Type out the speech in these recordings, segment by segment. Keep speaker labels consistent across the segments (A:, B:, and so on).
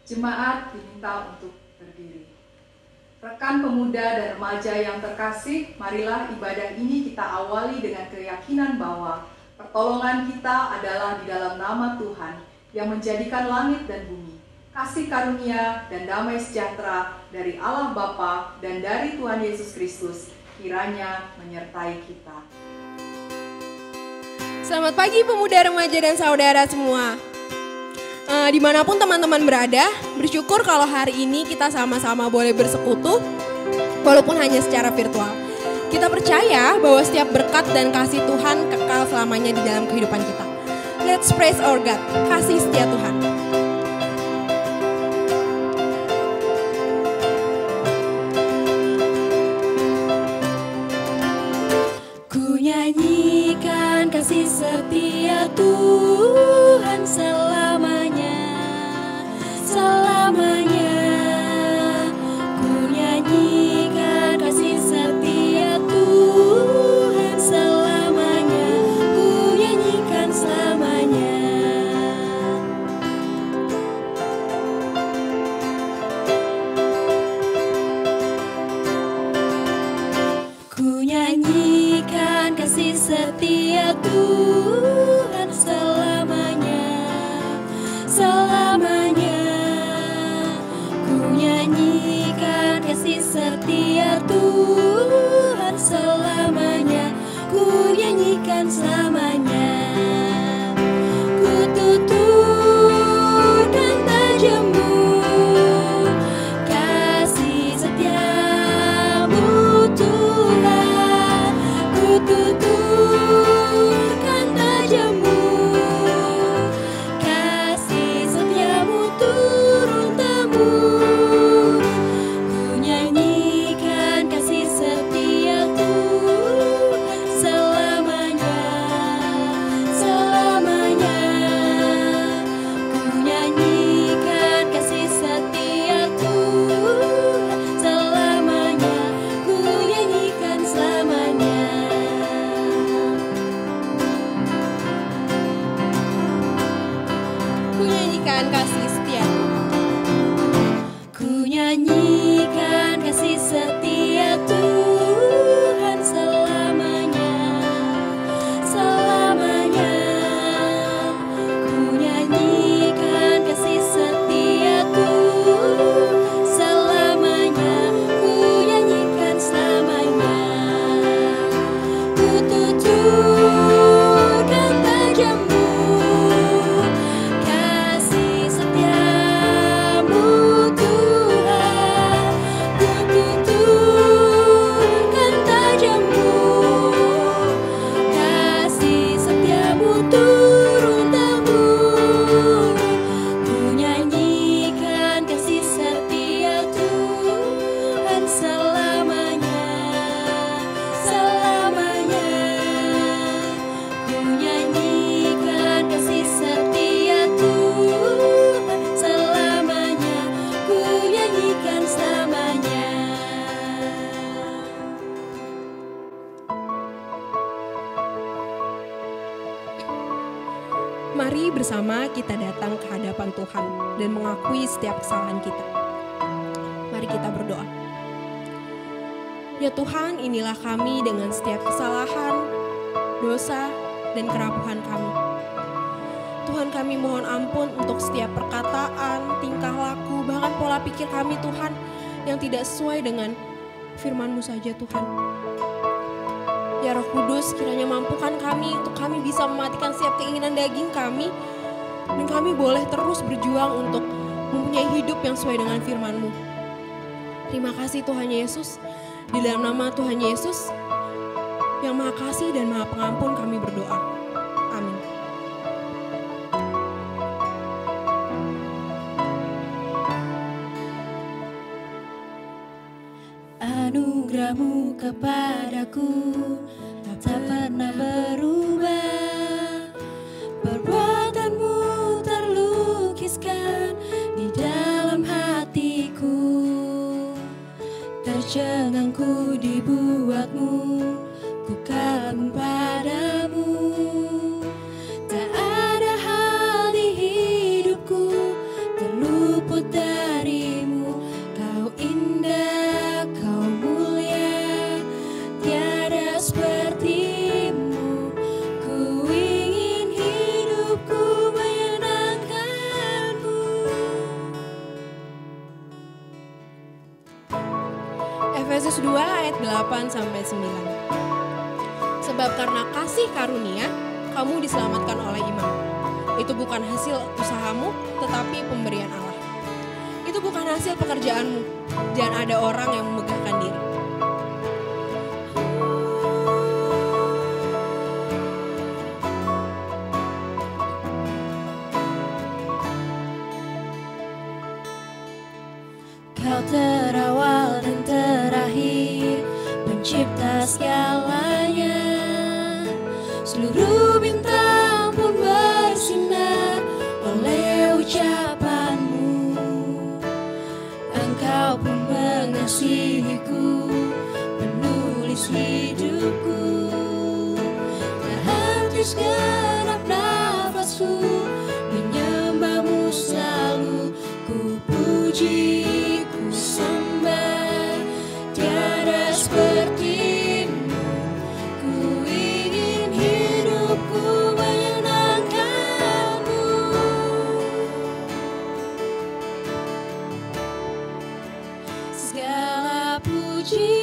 A: Jemaat diminta untuk berdiri. Rekan pemuda dan remaja yang terkasih, marilah ibadah ini kita awali dengan keyakinan bahwa pertolongan kita adalah di dalam nama Tuhan yang menjadikan langit dan bumi. Kasih karunia dan damai sejahtera dari Allah Bapa dan dari Tuhan Yesus Kristus kiranya menyertai kita.
B: Selamat pagi pemuda, remaja, dan saudara semua. Dimanapun teman-teman berada, bersyukur kalau hari ini kita sama-sama boleh bersekutu, walaupun hanya secara virtual. Kita percaya bahwa setiap berkat dan kasih Tuhan kekal selamanya di dalam kehidupan kita. Let's praise our God, kasih setia Tuhan. Ku nyanyikan kasih setia Tuhan selamanya, selamanya. Ku nyanyikan kasih setia Tuhan selamanya, ku nyanyikan selamanya. Ku nyanyikan kasih setia Tuhan selamanya, selamanya. Ku nyanyikan kasih setia Tuhan selamanya, ku nyanyikan selamanya. Ku tuturkan tajammu, kasih setiamu Tuhan. Ku tuturkan tajammu, kasih setiamu turun-temurun. Ku nyanyikan kasih setia Tuhan selamanya, selamanya. Ku nyanyikan kasih setia Tuhan selamanya, ku nyanyikan selamanya. Ku nyanyikan kasih setia Tuhan. Ku nyanyikan kasih setia Tuhan selamanya, selamanya. Ku nyanyikan kasih setia Tuhan selamanya, ku nyanyikan selamanya. Ku tuturkan tajammu, kasih setiamu Tuhan. Ku tuturkan tajammu, kasih setiamu turun-temurun. Ku nyanyikan kasih setia Tuhan selamanya, selamanya. Ku nyanyikan kasih setia Tuhan selamanya, ku nyanyikan selamanya. Mari bersama kita datang ke hadapan Tuhan dan mengakui setiap kesalahan kita. Mari kita berdoa. Ya Tuhan, inilah kami dengan setiap kesalahan, dosa, dan kerapuhan kami. Tuhan, kami mohon ampun untuk setiap perkataan, tingkah laku, bahkan pola pikir kami Tuhan yang tidak sesuai dengan firman-Mu saja Tuhan. Ya Roh Kudus, kiranya mampukan kami untuk kami bisa mematikan setiap keinginan daging kami, dan kami boleh terus berjuang untuk mempunyai hidup yang sesuai dengan firman-Mu. Terima kasih Tuhan Yesus. Di dalam nama Tuhan Yesus yang Maha Kasih dan Maha Pengampun kami berdoa. Amin.
C: Anugerah-Mu kepadaku tak pernah berubah. Perbuatan-Mu terlukiskan di dalam hatiku. Tercengangku dibuat-Mu, ku kagum padamu. Tak ada hal di hidupku terluput dari
B: Efesus 2 ayat 8 sampai 9. Sebab karena kasih karunia kamu diselamatkan oleh iman. Itu bukan hasil usahamu, tetapi pemberian Allah. Itu bukan hasil pekerjaanmu, dan ada orang yang memegahkan diri.
C: Kau terawal dan terakhir, pencipta segalanya. Seluruh bintang pun bersinar oleh ucapanmu. Engkau pun mengasihiku, penulis hidupku. Tak henti segenap nafasku, menyembahmu selalu. Ku puji, ku sembah, tiada sepertimu. Ku ingin hidupku menyenangkanmu. Segala puji,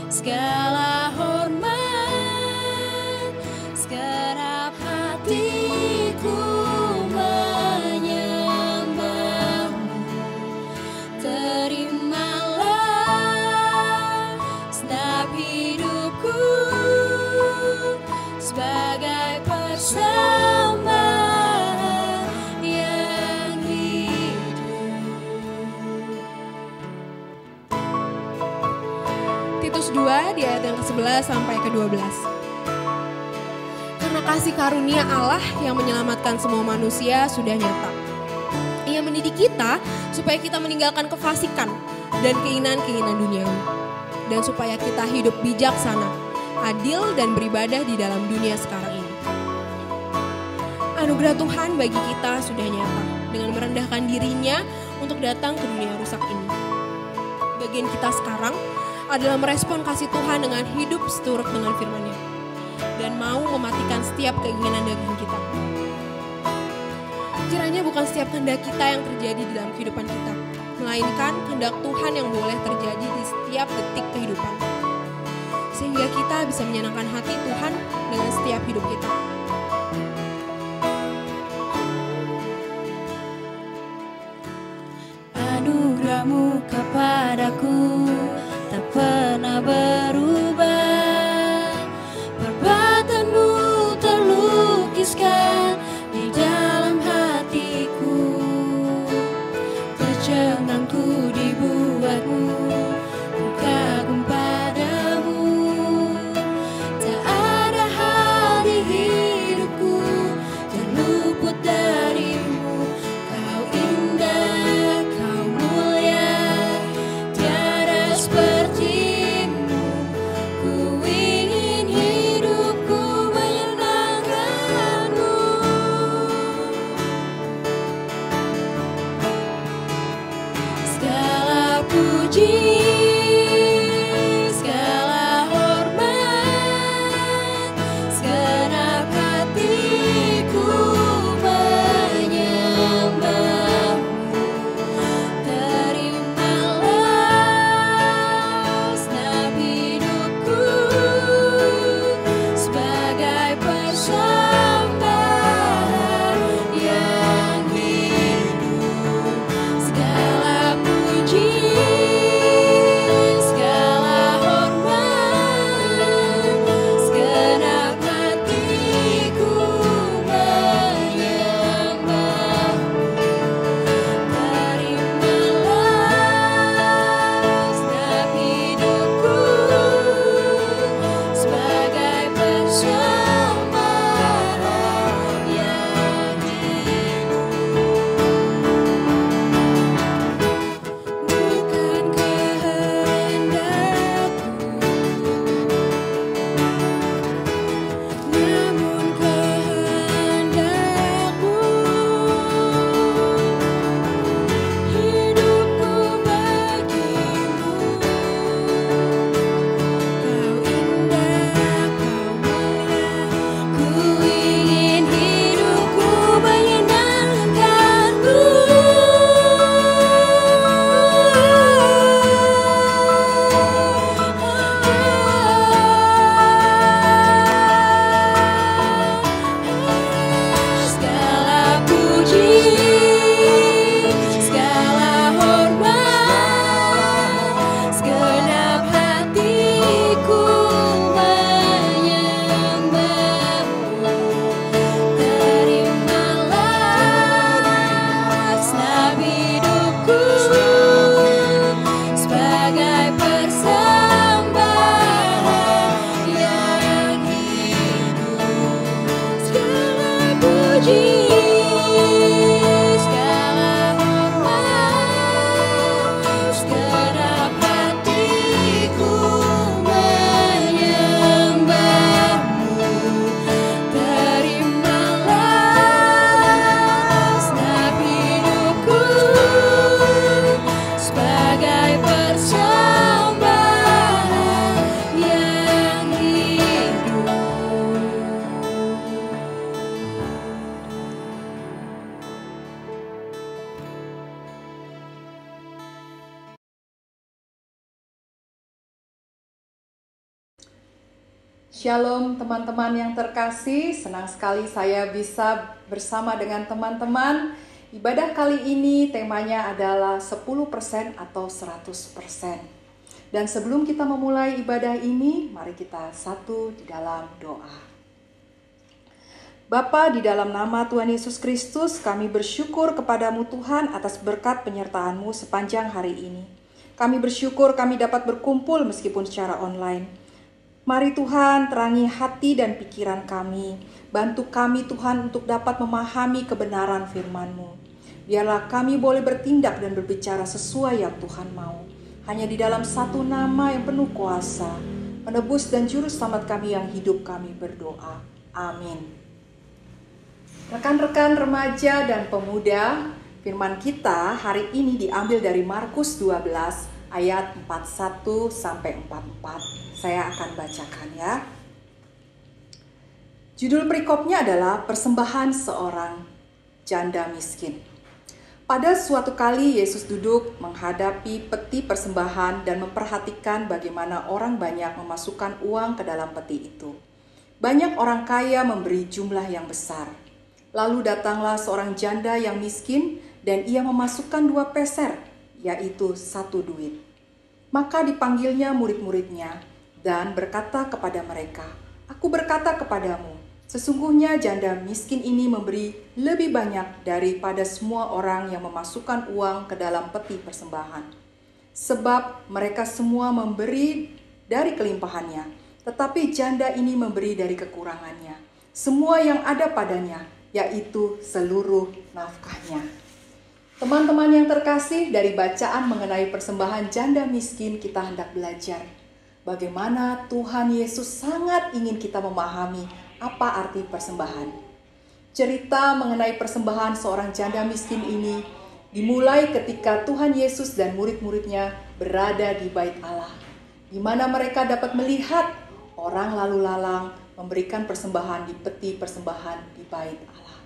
C: segala hormat, segenap hatiku menyembahmu. Terimalah segenap hidupku sebagai persembahan yang hidup.
B: Titus 2 di ayat yang ke-11 sampai ke-12. Karena kasih karunia Allah yang menyelamatkan semua manusia sudah nyata. Ia mendidik kita supaya kita meninggalkan kefasikan dan keinginan-keinginan duniawi, dan supaya kita hidup bijaksana, adil, dan beribadah di dalam dunia sekarang ini. Anugerah Tuhan bagi kita sudah nyata dengan merendahkan dirinya untuk datang ke dunia rusak ini. Bagian kita sekarang adalah merespon kasih Tuhan dengan hidup seturut dengan firman-Nya dan mau mematikan setiap keinginan daging kita. Kiranya bukan setiap kehendak kita yang terjadi di dalam kehidupan kita, melainkan kehendak Tuhan yang boleh terjadi di setiap detik kehidupan, sehingga kita bisa menyenangkan hati Tuhan dengan setiap hidup kita.
C: Anugerahmu kepadaku tak pernah berubah. Perbuatanmu terlukiskan di dalam hatiku. Tercengangku dibuatmu, ku kagum padamu. Tak ada hal di hidupku terluput darimu. Kau indah, kau mulia, tiada sepertimu. Ku ingin hidupku menyenangkanmu. Segala puji, segala hormat, segenap hatiku menyembahmu. Terimalah segenap hidupku sebagai persembahan yang hidup. Segala puji,
A: Shalom teman-teman yang terkasih, senang sekali saya bisa bersama dengan teman-teman. Ibadah kali ini temanya adalah 10% atau 100%. Dan sebelum kita memulai ibadah ini, mari kita satu di dalam doa. Bapa, di dalam nama Tuhan Yesus Kristus, kami bersyukur kepadamu Tuhan atas berkat penyertaan-Mu sepanjang hari ini. Kami bersyukur kami dapat berkumpul meskipun secara online. Mari Tuhan terangi hati dan pikiran kami. Bantu kami Tuhan untuk dapat memahami kebenaran firman-Mu. Biarlah kami boleh bertindak dan berbicara sesuai yang Tuhan mau. Hanya di dalam satu nama yang penuh kuasa, penebus dan juru selamat kami yang hidup, kami berdoa. Amin. Rekan-rekan remaja dan pemuda, firman kita hari ini diambil dari Markus 12 ayat 41 sampai 44. Saya akan bacakan ya. Judul perikopnya adalah Persembahan Seorang Janda Miskin. Pada suatu kali Yesus duduk menghadapi peti persembahan dan memperhatikan bagaimana orang banyak memasukkan uang ke dalam peti itu. Banyak orang kaya memberi jumlah yang besar. Lalu datanglah seorang janda yang miskin dan ia memasukkan 2 peser, yaitu 1 duit. Maka dipanggilnya murid-muridnya dan berkata kepada mereka, "Aku berkata kepadamu, sesungguhnya janda miskin ini memberi lebih banyak daripada semua orang yang memasukkan uang ke dalam peti persembahan. Sebab mereka semua memberi dari kelimpahannya, tetapi janda ini memberi dari kekurangannya, semua yang ada padanya, yaitu seluruh nafkahnya." Teman-teman yang terkasih, dari bacaan mengenai persembahan janda miskin kita hendak belajar bagaimana Tuhan Yesus sangat ingin kita memahami apa arti persembahan. Cerita mengenai persembahan seorang janda miskin ini dimulai ketika Tuhan Yesus dan murid-muridnya berada di Bait Allah, di mana mereka dapat melihat orang lalu lalang memberikan persembahan di peti persembahan di Bait Allah.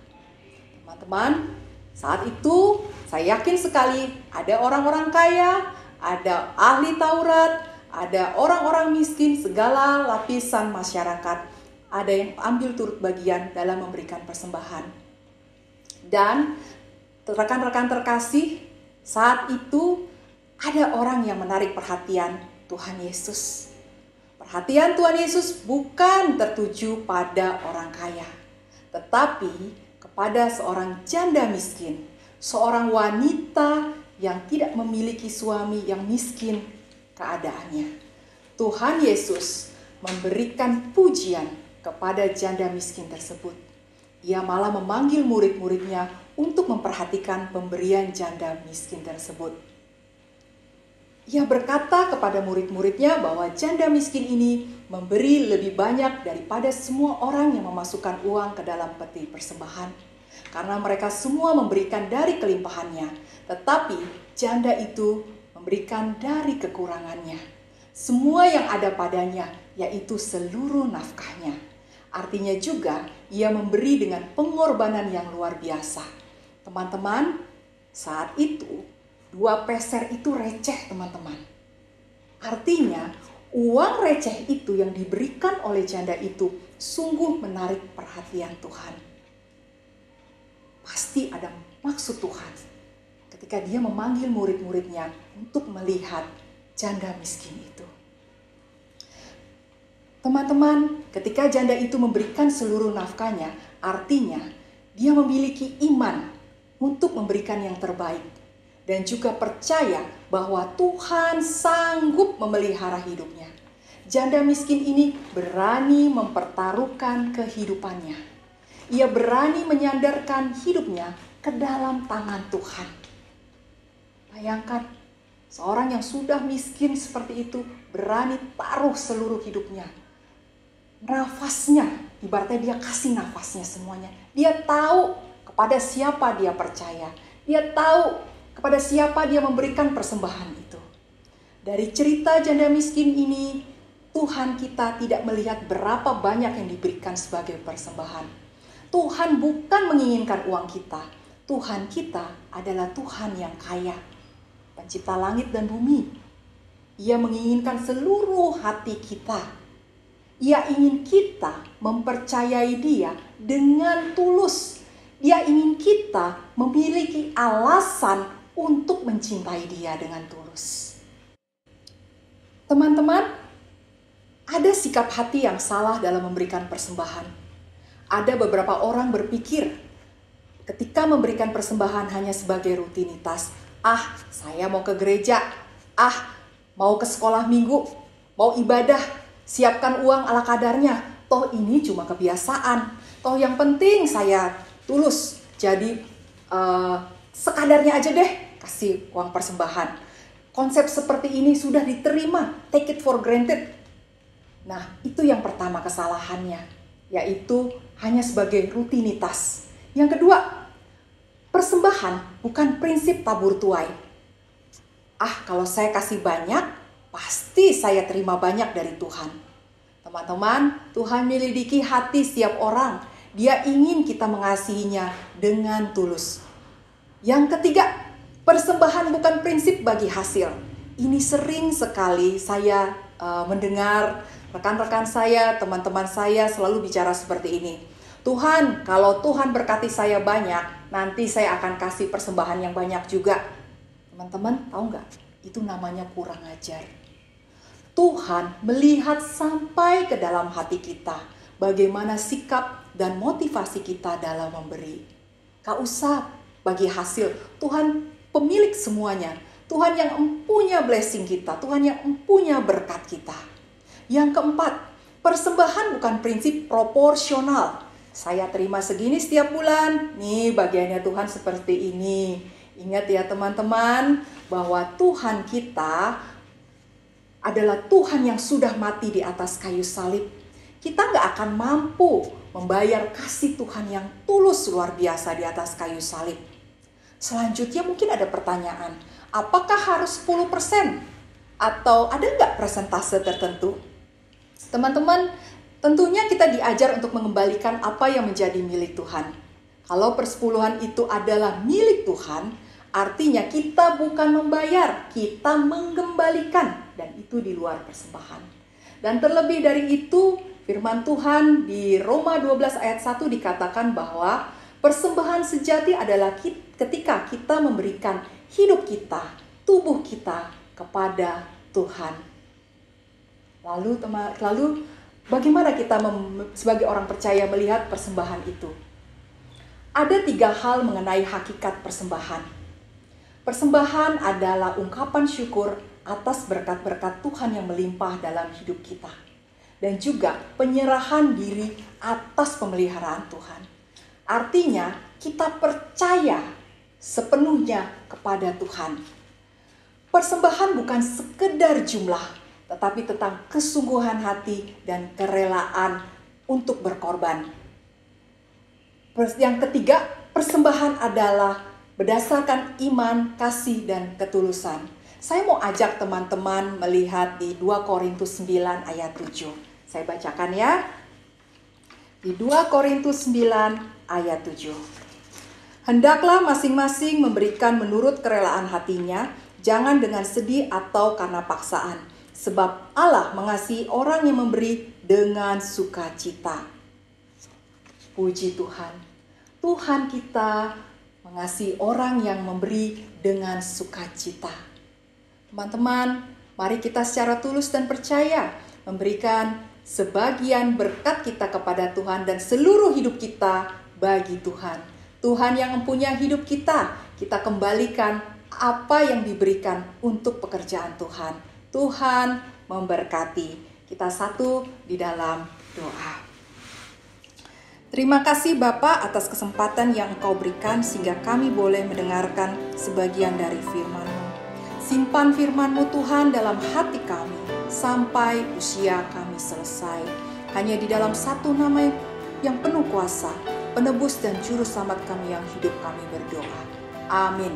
A: Teman-teman, saat itu saya yakin sekali ada orang-orang kaya, ada ahli Taurat, ada orang-orang miskin, segala lapisan masyarakat, ada yang ambil turut bagian dalam memberikan persembahan. Dan rekan-rekan terkasih, saat itu ada orang yang menarik perhatian Tuhan Yesus. Perhatian Tuhan Yesus bukan tertuju pada orang kaya, tetapi kepada seorang janda miskin, seorang wanita yang tidak memiliki suami, yang miskin keadaannya. Tuhan Yesus memberikan pujian kepada janda miskin tersebut. Ia malah memanggil murid-muridnya untuk memperhatikan pemberian janda miskin tersebut. Ia berkata kepada murid-muridnya bahwa janda miskin ini memberi lebih banyak daripada semua orang yang memasukkan uang ke dalam peti persembahan. Karena mereka semua memberikan dari kelimpahannya, tetapi janda itu memberikan dari kekurangannya, semua yang ada padanya, yaitu seluruh nafkahnya. Artinya juga ia memberi dengan pengorbanan yang luar biasa. Teman-teman, saat itu 2 peser itu receh, teman-teman. Artinya uang receh itu yang diberikan oleh janda itu sungguh menarik perhatian Tuhan. Pasti ada maksud Tuhan ketika dia memanggil murid-muridnya untuk melihat janda miskin itu. Teman-teman, ketika janda itu memberikan seluruh nafkahnya, artinya dia memiliki iman untuk memberikan yang terbaik. Dan juga percaya bahwa Tuhan sanggup memelihara hidupnya. Janda miskin ini berani mempertaruhkan kehidupannya. Ia berani menyandarkan hidupnya ke dalam tangan Tuhan. Bayangkan, seorang yang sudah miskin seperti itu berani taruh seluruh hidupnya. Nafasnya, ibaratnya dia kasih nafasnya semuanya. Dia tahu kepada siapa dia percaya. Dia tahu kepada siapa dia memberikan persembahan itu. Dari cerita janda miskin ini, Tuhan kita tidak melihat berapa banyak yang diberikan sebagai persembahan. Tuhan bukan menginginkan uang kita. Tuhan kita adalah Tuhan yang kaya, pencipta langit dan bumi. Ia menginginkan seluruh hati kita. Ia ingin kita mempercayai Dia dengan tulus. Dia ingin kita memiliki alasan untuk mencintai Dia dengan tulus. Teman-teman, ada sikap hati yang salah dalam memberikan persembahan. Ada beberapa orang berpikir ketika memberikan persembahan hanya sebagai rutinitas. Saya mau ke gereja. Mau ke sekolah minggu. Mau ibadah. Siapkan uang ala kadarnya. Toh ini cuma kebiasaan. Toh yang penting saya tulus. Jadi sekadarnya aja deh kasih uang persembahan. Konsep seperti ini sudah diterima. Take it for granted. Nah, itu yang pertama kesalahannya. Yaitu hanya sebagai rutinitas. Yang kedua, persembahan bukan prinsip tabur tuai. Kalau saya kasih banyak, pasti saya terima banyak dari Tuhan. Teman-teman, Tuhan menyelidiki hati setiap orang. Dia ingin kita mengasihinya dengan tulus. Yang ketiga, persembahan bukan prinsip bagi hasil. Ini sering sekali saya mendengar rekan-rekan saya, teman-teman saya selalu bicara seperti ini. Tuhan, kalau Tuhan berkati saya banyak, nanti saya akan kasih persembahan yang banyak juga. Teman-teman, tahu nggak? Itu namanya kurang ajar. Tuhan melihat sampai ke dalam hati kita, bagaimana sikap dan motivasi kita dalam memberi. Gak usah bagi hasil. Tuhan pemilik semuanya. Tuhan yang empunya blessing kita. Tuhan yang empunya berkat kita. Yang keempat, persembahan bukan prinsip proporsional. Saya terima segini setiap bulan. Nih bagiannya Tuhan seperti ini. Ingat ya teman-teman, bahwa Tuhan kita adalah Tuhan yang sudah mati di atas kayu salib. Kita gak akan mampu membayar kasih Tuhan yang tulus luar biasa di atas kayu salib. Selanjutnya mungkin ada pertanyaan, apakah harus 10%? Atau ada nggak persentase tertentu? Teman-teman, tentunya kita diajar untuk mengembalikan apa yang menjadi milik Tuhan. Kalau persepuluhan itu adalah milik Tuhan, artinya kita bukan membayar, kita mengembalikan. Dan itu di luar persembahan. Dan terlebih dari itu, firman Tuhan di Roma 12 ayat 1 dikatakan bahwa persembahan sejati adalah ketika kita memberikan hidup kita, tubuh kita kepada Tuhan. Lalu bagaimana kita sebagai orang percaya melihat persembahan itu? Ada 3 hal mengenai hakikat persembahan. Persembahan adalah ungkapan syukur atas berkat-berkat Tuhan yang melimpah dalam hidup kita. Dan juga penyerahan diri atas pemeliharaan Tuhan. Artinya kita percaya sepenuhnya kepada Tuhan. Persembahan bukan sekedar jumlah, tetapi tentang kesungguhan hati dan kerelaan untuk berkorban. Yang ketiga, persembahan adalah berdasarkan iman, kasih, dan ketulusan. Saya mau ajak teman-teman melihat di 2 Korintus 9 ayat 7. Saya bacakan ya. Di 2 Korintus 9 ayat 7. Hendaklah masing-masing memberikan menurut kerelaan hatinya, jangan dengan sedih atau karena paksaan. Sebab Allah mengasihi orang yang memberi dengan sukacita. Puji Tuhan. Tuhan kita mengasihi orang yang memberi dengan sukacita. Teman-teman, mari kita secara tulus dan percaya memberikan sebagian berkat kita kepada Tuhan dan seluruh hidup kita bagi Tuhan. Tuhan yang mempunyai hidup kita kembalikan apa yang diberikan untuk pekerjaan Tuhan. Tuhan memberkati. Kita satu di dalam doa. Terima kasih Bapa atas kesempatan yang Engkau berikan sehingga kami boleh mendengarkan sebagian dari firman-Mu. Simpan firman-Mu Tuhan dalam hati kami sampai usia kami selesai. Hanya di dalam satu nama yang penuh kuasa, penebus dan juru selamat kami yang hidup kami berdoa. Amin.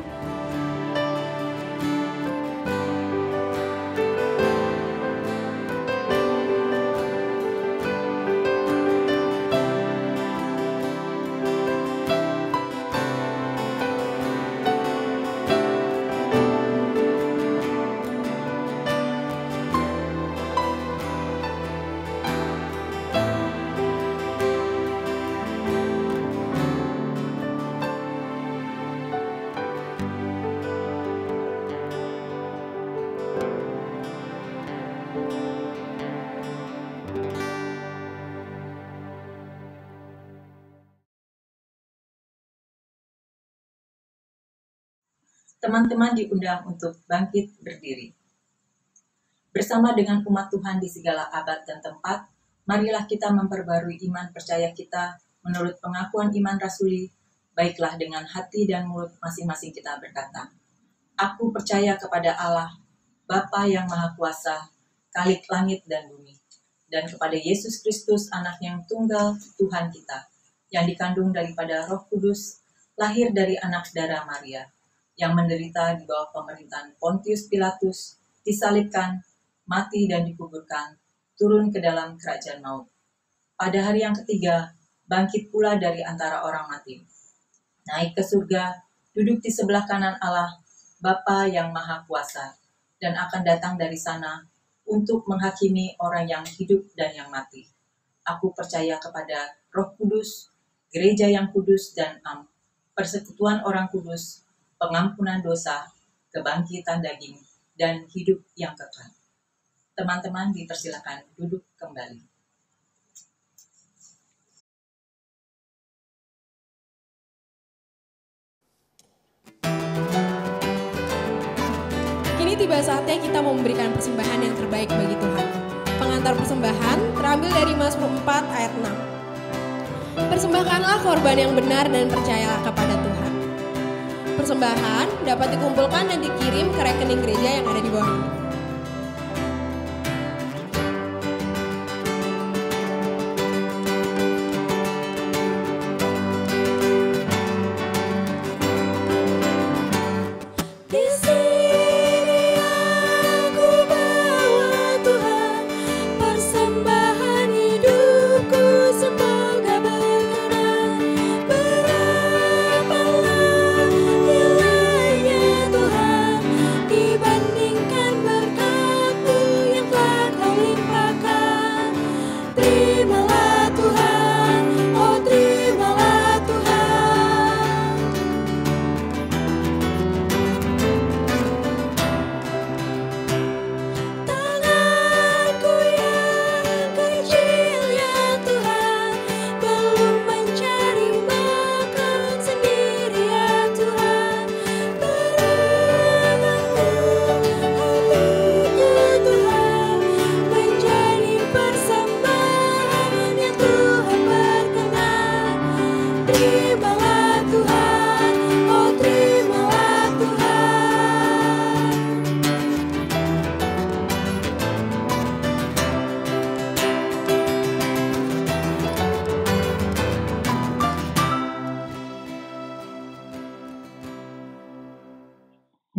D: Teman-teman diundang untuk bangkit berdiri. Bersama dengan umat Tuhan di segala abad dan tempat, marilah kita memperbarui iman percaya kita menurut pengakuan iman rasuli, baiklah dengan hati dan mulut masing-masing kita berkata, Aku percaya kepada Allah, Bapa yang Maha Kuasa, Khalik langit dan bumi, dan kepada Yesus Kristus, Anak yang tunggal Tuhan kita, yang dikandung daripada Roh Kudus, lahir dari anak darah Maria, yang menderita di bawah pemerintahan Pontius Pilatus, disalibkan, mati dan dikuburkan, turun ke dalam kerajaan maut. Pada hari yang ketiga, bangkit pula dari antara orang mati. Naik ke surga, duduk di sebelah kanan Allah, Bapa yang Maha Kuasa, dan akan datang dari sana untuk menghakimi orang yang hidup dan yang mati. Aku percaya kepada Roh Kudus, gereja yang kudus dan persekutuan orang kudus, pengampunan dosa, kebangkitan daging, dan hidup yang kekal. Teman-teman dipersilakan duduk kembali.
B: Kini tiba saatnya kita memberikan persembahan yang terbaik bagi Tuhan. Pengantar persembahan terambil dari Mazmur 4 ayat 6. Persembahkanlah korban yang benar dan percayalah kepada Tuhan. Persembahan dapat dikumpulkan dan dikirim ke rekening gereja yang ada di bawah ini.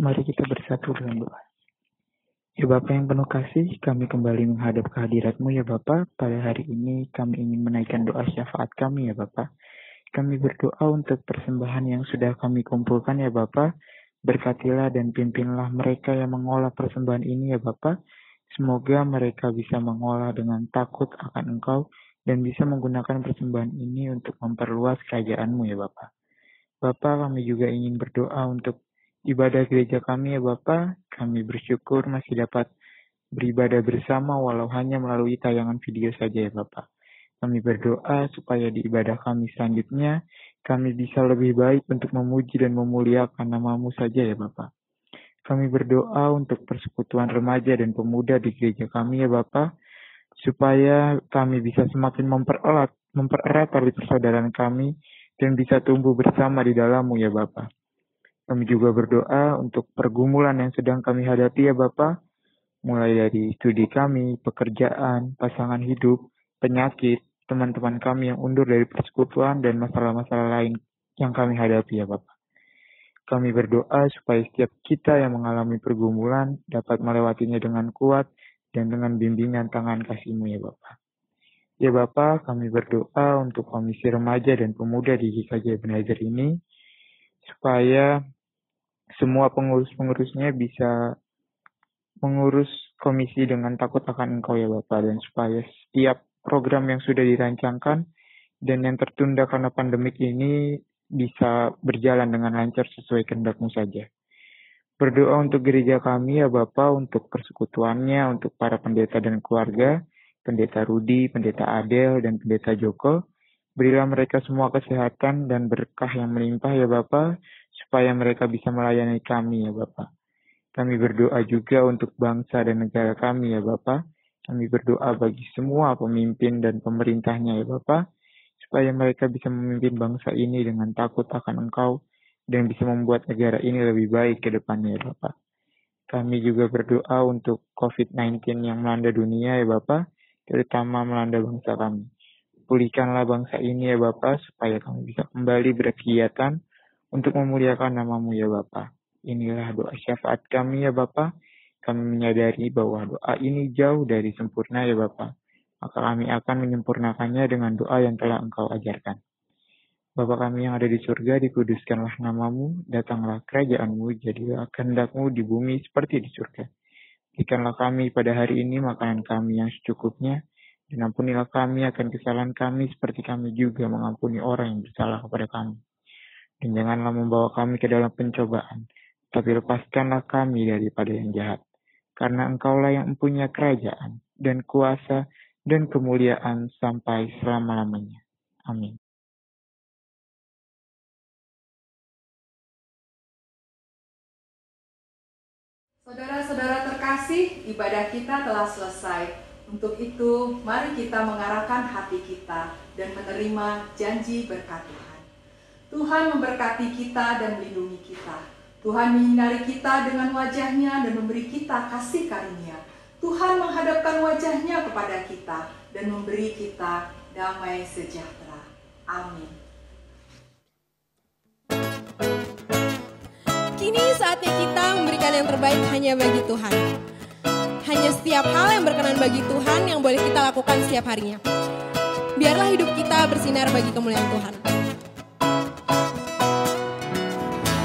E: Mari kita bersatu dalam doa. Ya Bapa yang penuh kasih, kami kembali menghadap kehadirat-Mu ya Bapa. Pada hari ini kami ingin menaikkan doa syafaat kami ya Bapa. Kami berdoa untuk persembahan yang sudah kami kumpulkan ya Bapa. Berkatilah dan pimpinlah mereka yang mengolah persembahan ini ya Bapa. Semoga mereka bisa mengolah dengan takut akan Engkau dan bisa menggunakan persembahan ini untuk memperluas kerajaan-Mu ya Bapa. Bapa, kami juga ingin berdoa untuk ibadah gereja kami ya Bapa. Kami bersyukur masih dapat beribadah bersama walau hanya melalui tayangan video saja ya Bapa. Kami berdoa supaya di ibadah kami selanjutnya kami bisa lebih baik untuk memuji dan memuliakan nama-Mu saja ya Bapa. Kami berdoa untuk persekutuan remaja dan pemuda di gereja kami ya Bapa, supaya kami bisa semakin mempererat tali persaudaraan kami dan bisa tumbuh bersama di dalam-Mu ya Bapa. Kami juga berdoa untuk pergumulan yang sedang kami hadapi ya Bapa, mulai dari studi kami, pekerjaan, pasangan hidup, penyakit, teman-teman kami yang undur dari persekutuan dan masalah-masalah lain yang kami hadapi ya Bapa. Kami berdoa supaya setiap kita yang mengalami pergumulan dapat melewatinya dengan kuat dan dengan bimbingan tangan kasih-Mu ya Bapa. Ya Bapa, kami berdoa untuk Komisi Remaja dan Pemuda di GKJ Ebenezer ini, supaya semua pengurus-pengurusnya bisa mengurus komisi dengan takut akan Engkau ya Bapa, dan supaya setiap program yang sudah dirancangkan dan yang tertunda karena pandemik ini bisa berjalan dengan lancar sesuai kehendak-Mu saja. Berdoa untuk gereja kami ya Bapa, untuk persekutuannya, untuk para pendeta dan keluarga, Pendeta Rudi, Pendeta Adel, dan Pendeta Joko. Berilah mereka semua kesehatan dan berkah yang melimpah ya Bapa, supaya mereka bisa melayani kami ya Bapa. Kami berdoa juga untuk bangsa dan negara kami ya Bapa. Kami berdoa bagi semua pemimpin dan pemerintahnya ya Bapa, supaya mereka bisa memimpin bangsa ini dengan takut akan Engkau dan bisa membuat negara ini lebih baik ke depannya ya Bapa. Kami juga berdoa untuk COVID-19 yang melanda dunia ya Bapa, terutama melanda bangsa kami. Pulihkanlah bangsa ini ya Bapa, supaya kami bisa kembali berkegiatan untuk memuliakan nama-Mu ya Bapa. Inilah doa syafaat kami ya Bapa. Kami menyadari bahwa doa ini jauh dari sempurna ya Bapa. Maka kami akan menyempurnakannya dengan doa yang telah Engkau ajarkan. Bapa kami yang ada di surga, dikuduskanlah nama-Mu, datanglah kerajaan-Mu, jadilah kehendak-Mu di bumi seperti di surga. Berikanlah kami pada hari ini makanan kami yang secukupnya, dan ampunilah kami akan kesalahan kami seperti kami juga mengampuni orang yang bersalah kepada kami. Dan janganlah membawa kami ke dalam pencobaan, tapi lepaskanlah kami daripada yang jahat. Karena Engkaulah yang mempunyai kerajaan, dan kuasa, dan kemuliaan sampai selama-lamanya. Amin.
A: Saudara-saudara terkasih, ibadah kita telah selesai. Untuk itu, mari kita mengarahkan hati kita dan menerima janji berkat Tuhan. Tuhan memberkati kita dan melindungi kita. Tuhan menyinari kita dengan wajah-Nya dan memberi kita kasih karunia. Tuhan menghadapkan wajah-Nya kepada kita dan memberi kita damai sejahtera. Amin.
B: Kini saatnya kita memberikan yang terbaik hanya bagi Tuhan. Hanya setiap hal yang berkenan bagi Tuhan yang boleh kita lakukan setiap harinya. Biarlah hidup kita bersinar bagi kemuliaan Tuhan.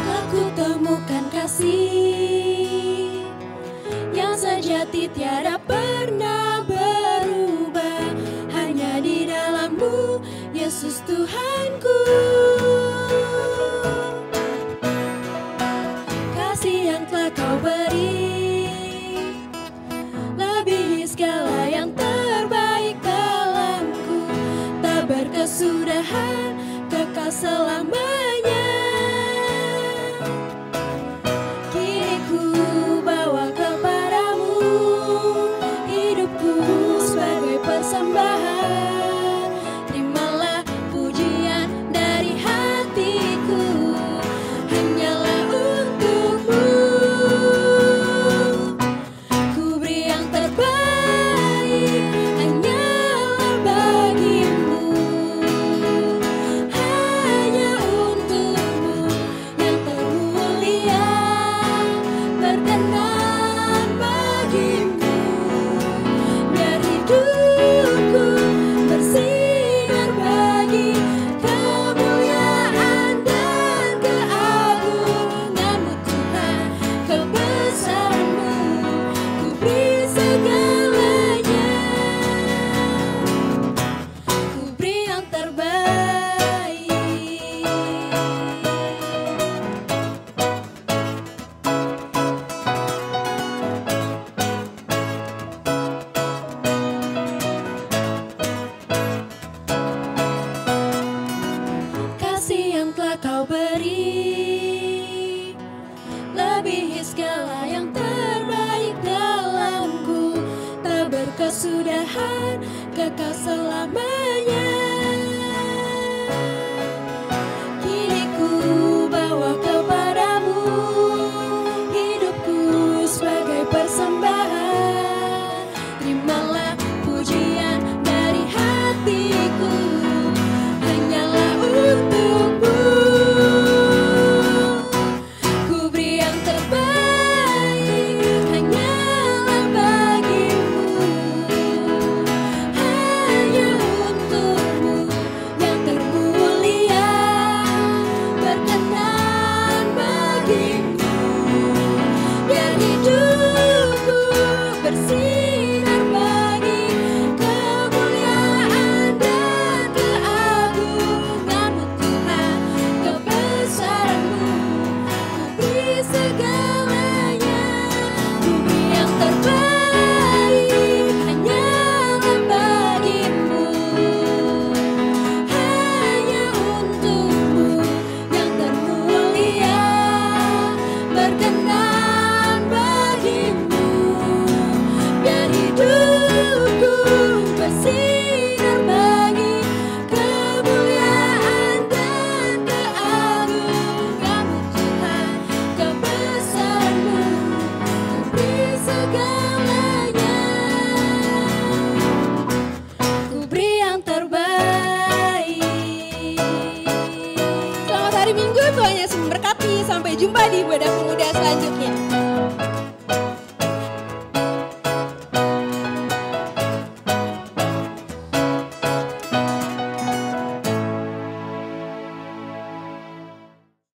C: Aku temukan kasih yang sejati tiada pernah berubah. Hanya di dalam-Mu, Yesus Tuhanku. Kasih yang telah Kau beri lebihi segala yang terbaik dalamku. Tak berkesudahan, kekal selamanya. Kini ku bawa kepadamu hidupku sebagai persembahan. Terimalah pujian dari hatiku, hanyalah untukmu. Ku beri yang terbaik, hanyalah bagimu. Hanya untukmu yang termulia, berkenan bagimu. Biar hidupku bersinar bagi kemuliaan dan keagungan-Mu Tuhan, kebesaran-Mu. Ku beri segalanya, ku beri yang terbaik. Kasih yang telah Kau beri lebihi segala yang terbaik dalamku. Tak berkesudahan, kekal selamanya. Kini ku bawa kepadamu hidupku sebagai persembahan. Terimalah pujian dari hatiku, hanyalah untukmu. Ku beri yang terbaik, hanyalah bagimu. Hanya untukmu yang termulia, berkenan bagimu. Biar hidupku bersinar bagi kemuliaan dan keagungan-Mu Tuhan, kebesaran-Mu. Ku beri segalanya, ku beri yang terbaik, hanyalah bagimu. Hanya untukmu yang termulia,
B: Sampai jumpa di ibadah pemuda selanjutnya.